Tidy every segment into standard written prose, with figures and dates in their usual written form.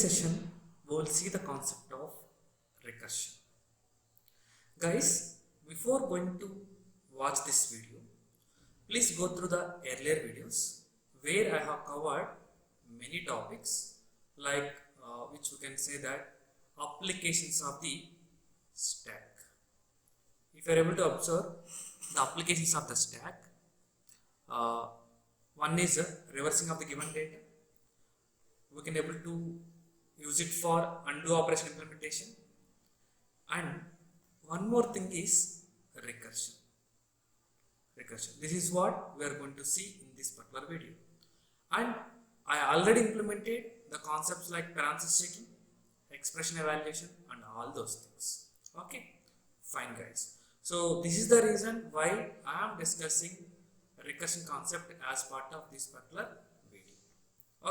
session, we will see the concept of recursion. Guys, before going to watch this video, please go through the earlier videos where I have covered many topics like which we can say that applications of the stack. If you are able to observe the applications of the stack, one is reversing of the given data. We can able to use it for undo operation implementation, and one more thing is recursion. This is what we are going to see in this particular video, and I already implemented the concepts like parenthesis checking, expression evaluation, and all those things. Okay, fine guys. So this is the reason why I am discussing recursion concept as part of this particular video.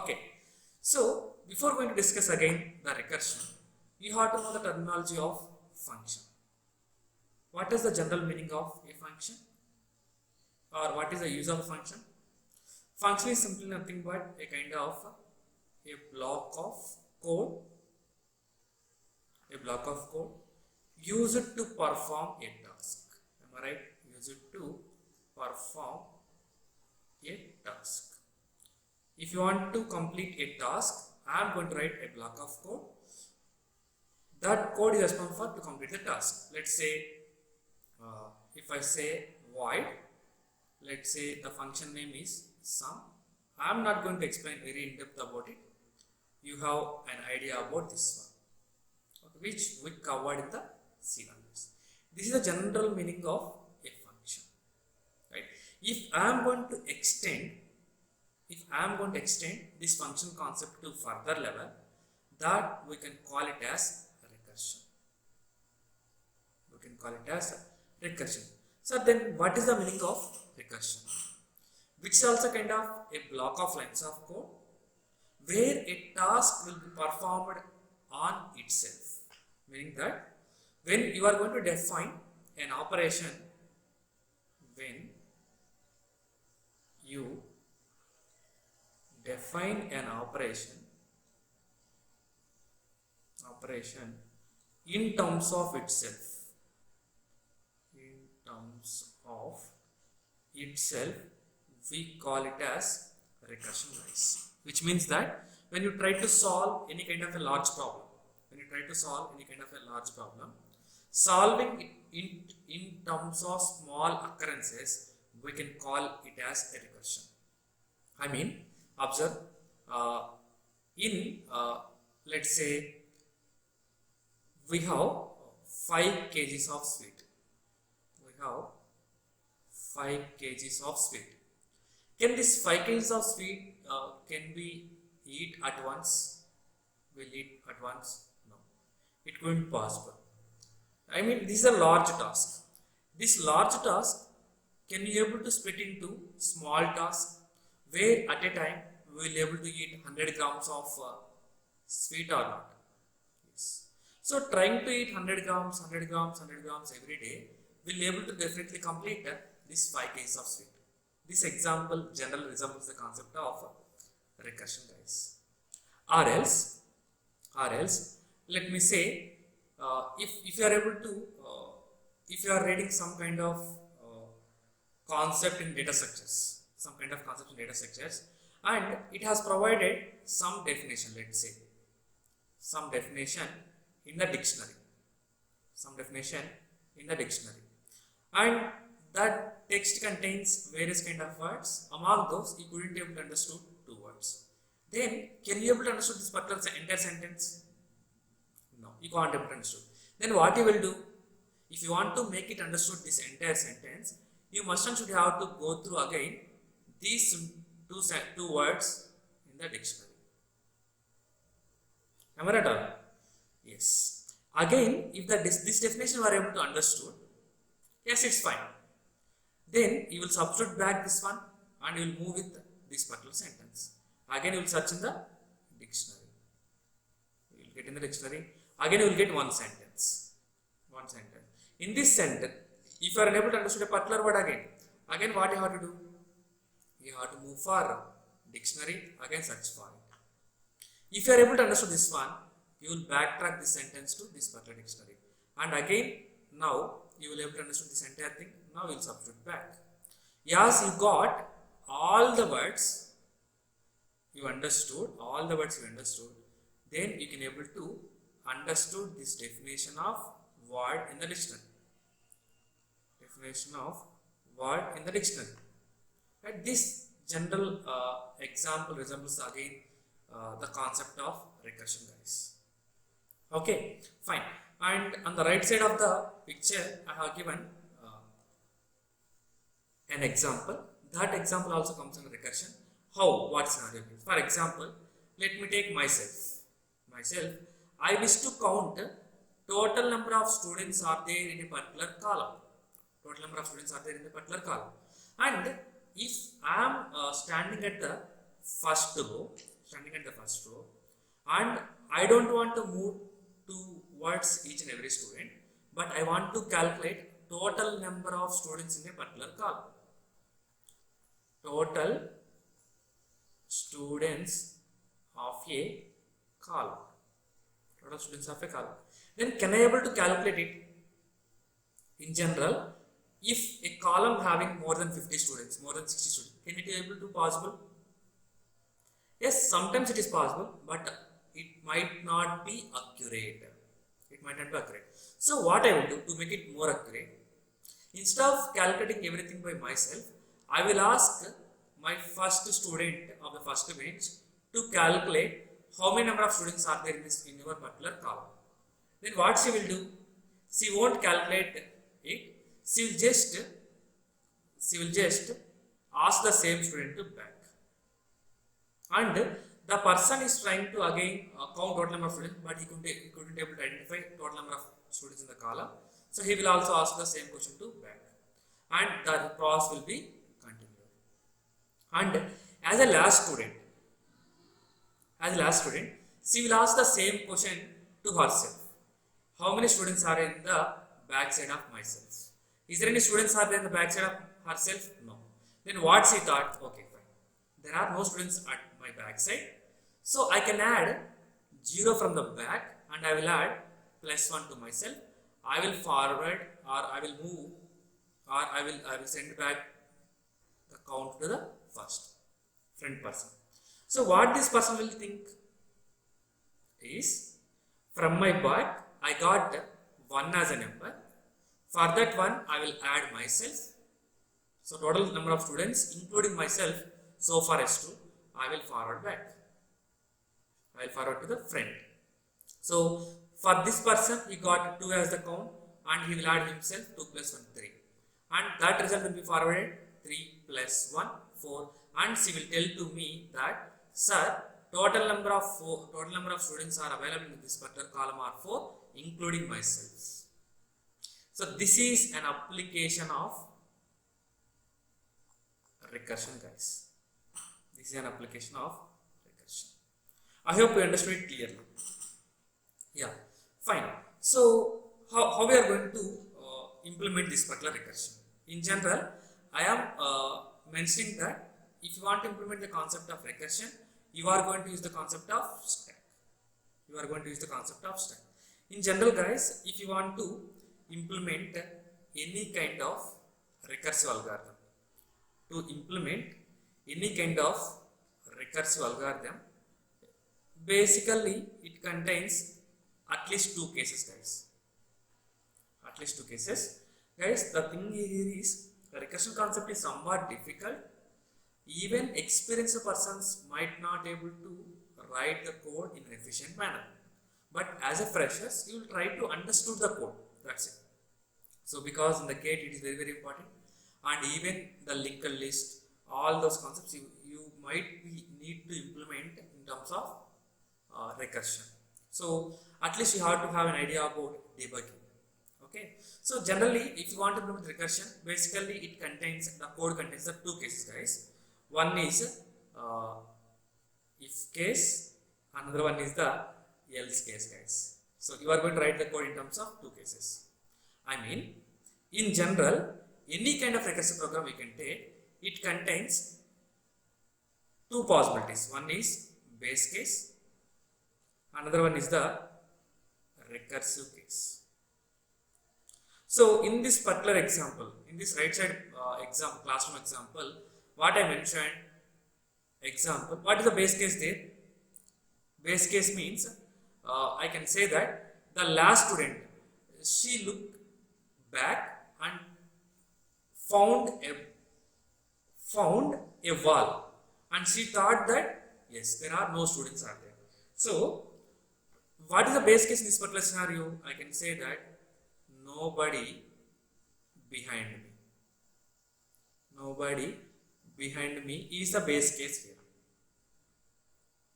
Okay. So, before going to discuss again the recursion, you have to know the terminology of function. What is the general meaning of a function? Or what is the use of a function? Function is simply nothing but a kind of a block of code used to perform a task. Am I right? Used to perform a task. If you want to complete a task, I am going to write a block of code. That code is responsible to complete the task. Let's say, if I say void, let's say the function name is sum. I am not going to explain very in depth about it. You have an idea about this one, okay, which we covered in the syllabus. This is the general meaning of a function, right? If I am going to extend this function concept to further level, that we can call it as recursion. So then what is the meaning of recursion? Which is also kind of a block of lines of code where a task will be performed on itself. Meaning that when you are going to define an operation, when you define an operation in terms of itself, we call it as recursion, guys. Which means that when you try to solve any kind of a large problem, solving it in terms of small occurrences, we can call it as a recursion. I mean, observe, let's say we have 5 kgs of sweet. Can this 5 kgs of sweet can be eat at once? Will eat at once? No, it couldn't be possible. I mean, this is a large task. This large task can be able to split into small tasks where at a time we will be able to eat 100 grams of sweet or not. Yes. So trying to eat 100 grams every day, we will be able to definitely complete this 5 kgs of sweet. This example generally resembles the concept of recursion, guys. Or else, let me say, if you are able to, if you are reading some kind of concept in data structures, and it has provided some definition, let's say, some definition in the dictionary, and that text contains various kind of words. Among those, you couldn't able to understand 2 words. Then, can you able to understand this particular entire sentence? No, you can't able to understand. Then what you will do? If you want to make it understood this entire sentence, you must and should have to go through again these two words in the dictionary. Am I right or not? Yes. Again, if this definition were able to understood, yes, it's fine. Then you will substitute back this one and you will move with this particular sentence. Again, you will search in the dictionary. You will get in the dictionary. Again, you will get one sentence. In this sentence, if you are unable to understand a particular word again what you have to do? You have to move for dictionary, again search for it. If you are able to understand this one, you will backtrack this sentence to this particular dictionary. And again, now you will able to understand this entire thing. Now you will substitute back. Yes, you got all the words you understood, then you can able to understood this definition of word in the dictionary. Right? This general example resembles again the concept of recursion, guys. Okay, fine. And on the right side of the picture, I have given an example. That example also comes under recursion. How? What scenario? For example, let me take myself. I wish to count total number of students are there in a particular column. And if I am standing at the first row, and I don't want to move towards each and every student, but I want to calculate total number of students in a particular column. Total students of a column. Then can I able to calculate it? In general, if a column having more than 50 students, more than 60 students, can it be able to possible? Yes, sometimes it is possible, but it might not be accurate. So what I will do to make it more accurate, instead of calculating everything by myself, I will ask my first student of the first bench to calculate how many number of students are there in your particular column. Then what she will do? She won't calculate it. She will just ask the same student to back. And the person is trying to again count total number of students, but he couldn't able to identify total number of students in the column. So he will also ask the same question to back, and the process will be continued. And as a last student, she will ask the same question to herself. How many students are in the back side of myself? Is there any students are there in the back side of herself? No. Then what she thought? Okay, fine. There are no students at my back side. So I can add 0 from the back and I will add +1 to myself. I will forward, or I will move, or I will send back the count to the first front person. So what this person will think is, from my back I got 1 as a number. For that one I will add myself. So total number of students including myself so far as 2, I will forward back. I will forward to the front. So for this person he got 2 as the count and he will add himself 2 + 1 3. And that result will be forwarded 3 + 1 4, and she will tell to me that, sir, total number of students are available in this particular column are 4 including myself. So this is an application of recursion, guys. This is an application of recursion. I hope you understood it clearly. Yeah, fine. So how we are going to implement this particular recursion? In general, I am mentioning that if you want to implement the concept of recursion, you are going to use the concept of stack. In general, guys, if you want to implement any kind of recursive algorithm, basically it contains at least 2 cases, guys. The thing here is, the recursion concept is somewhat difficult. Even experienced persons might not able to write the code in an efficient manner, but as a freshers you will try to understood the code. That's it. So because in the gate it is very, very important, and even the linked list, all those concepts you might need to implement in terms of recursion. So at least you have to have an idea about debugging. Okay. So generally, if you want to implement recursion, basically the code contains the 2 cases, guys. One is if case, another one is the else case, guys. So you are going to write the code in terms of 2 cases. I mean, in general, any kind of recursive program we can take, it contains 2 possibilities. One is base case Another one is the recursive case. So in this particular example, in this right side classroom example, what I mentioned, example, what is the base case there? Base case means I can say that the last student, she looked back and found a wall, and she thought that yes, there are no students are there. So what is the base case in this particular scenario? I can say that nobody behind me. Nobody behind me is the base case here.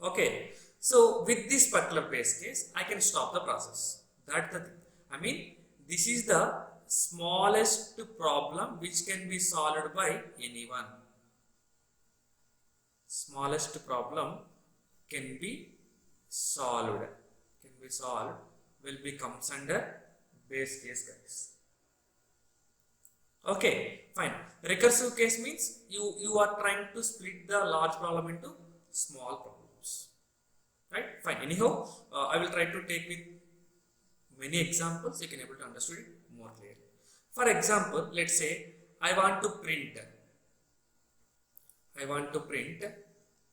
Okay, so with this particular base case, I can stop the process. That's the thing. I mean, this is the smallest problem which can be solved by anyone. Smallest problem can be solved. Will be comes under base case, guys. Okay, fine. Recursive case means you are trying to split the large problem into small problems, right? Fine. Anyhow, I will try to take with many examples. You can able to understand it more clearly. For example, let's say I want to print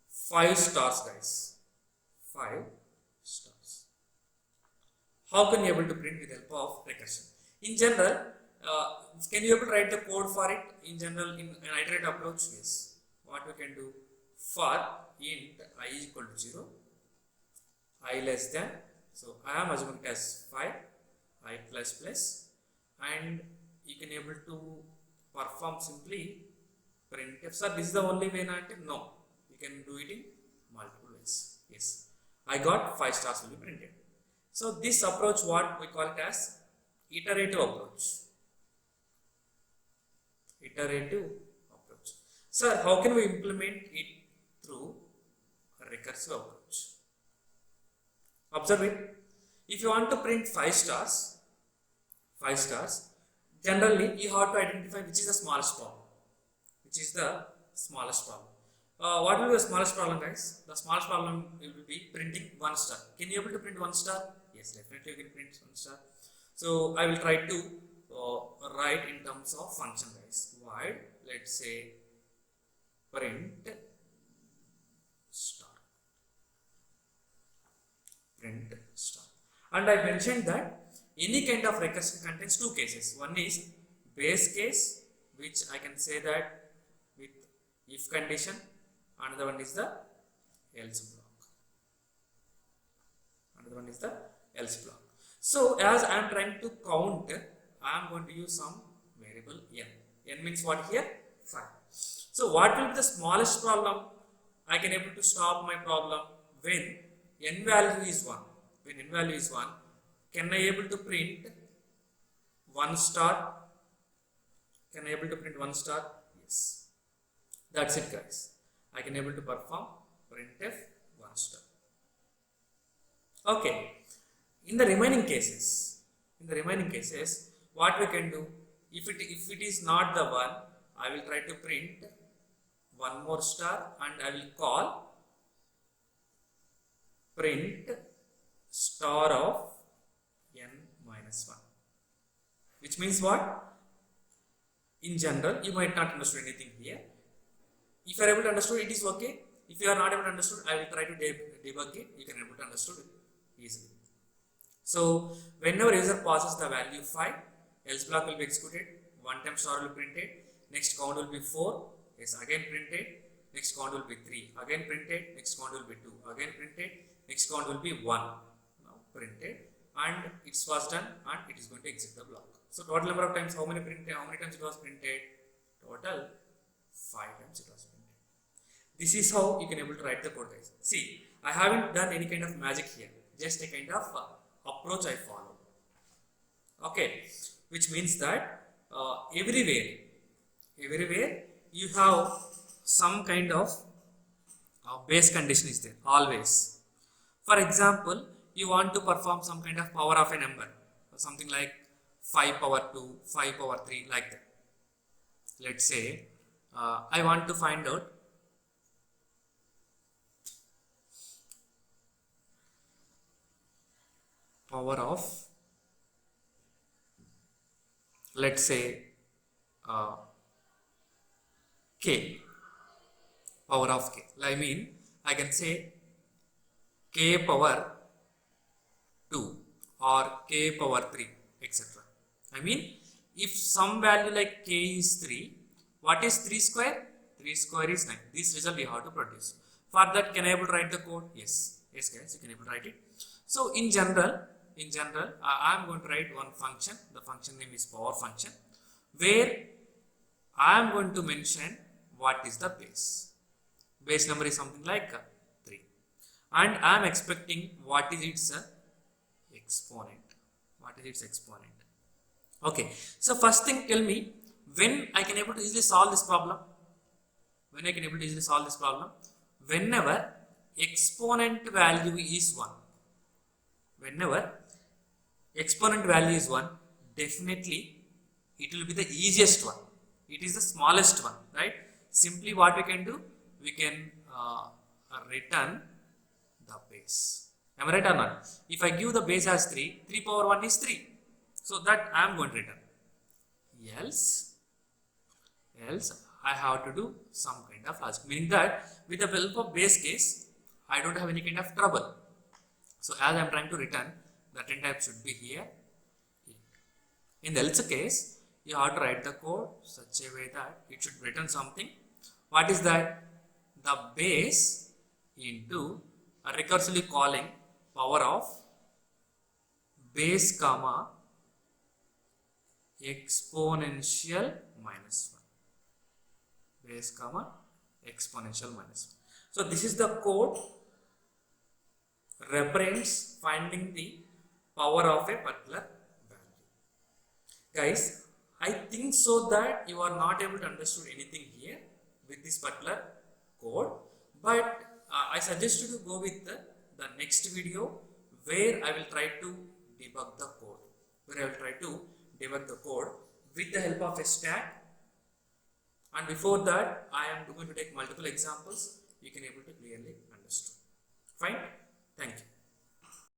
5 stars, guys. 5 stars. How can you able to print with help of recursion? In general, can you able to write the code for it? In general, in an iterative approach, yes. What we can do, for int I is equal to 0, I less than, so I am assuming it as 5, I plus plus, and you can able to perform simply printf. Sir, this is the only way not? No, you can do it in multiple ways. Yes, I got 5 stars will be printed. So this approach, what we call it as iterative approach. Iterative approach. Sir, how can we implement it through a recursive approach? Observe it. If you want to print 5 stars, generally you have to identify which is the smallest problem. What will be the smallest problem, guys? The smallest problem will be printing 1 star. Can you able to print 1 star? Yes, definitely you can print 1 star. So I will try to write in terms of function, guys. Void, let's say print star. And I mentioned that any kind of recursion contains 2 cases. One is base case, which I can say that with if condition. Another one is the else block. So as I am trying to count, I am going to use some variable n. N means what here? 5. So what will be the smallest problem? I can able to stop my problem when n value is 1. When n value is 1, can I able to print 1 star? Can I able to print 1 star? Yes. That's it, guys. I can able to perform printf 1 star. Okay. In the remaining cases, what we can do? If it is not the 1, I will try to print 1 more star, and I will call print star of n minus 1. Which means what? In general, you might not understand anything here. If you are able to understand, it is okay. If you are not able to understand, I will try to debug it. You can able to understand it easily. So whenever user passes the value 5, else block will be executed. 1 time star will be printed. Next count will be 4. Yes, again printed. Next count will be 3. Again printed. Next count will be 2. Again printed. Next count will be 1. Now printed, and it was done, and it is going to exit the block. So total number of times, how many times it was printed? Total 5 times it was printed. This is how you can able to write the code, guys. See, I haven't done any kind of magic here. Just a kind of approach I follow. Okay, which means that everywhere you have some kind of base condition is there always. For example, you want to perform some kind of power of a number, something like 5 power 2, 5 power 3, like that. Let's say I want to find out power of, let's say, k, power of k. I mean, I can say k power 2 or k power 3, etc. I mean, if some value like k is 3, what is 3 square? 3 square is 9. This result we have to produce. For that, can I able to write the code? Yes. Yes, guys, you can able to write it. So in general, I am going to write one function. The function name is power function, where I am going to mention what is the base. Base number is something like 3. And I am expecting what is its exponent. What is its exponent? Okay. So first thing, tell me when I can able to easily solve this problem. When I can able to easily solve this problem? Whenever exponent value is 1. Whenever exponent value is 1, definitely it will be the easiest one. It is the smallest one, right? Simply what we can do? We can return the base. Am I right or not? If I give the base as 3, 3 power 1 is 3. So that I am going to return. Else I have to do some kind of logic. Meaning that with the help of base case, I don't have any kind of trouble. So as I am trying to return, the return type should be here. In the else case, you have to write the code such a way that it should return something. What is that? The base into a recursively calling power of base comma exponential minus 1. Base comma exponential minus 1. So this is the code reference finding the power of a particular value. Guys, I think so that you are not able to understand anything here with this particular code, but I suggest you to go with the next video where I will try to debug the code. With the help of a stack, and before that I am going to take multiple examples. You can able to clearly understand. Fine. Thank you.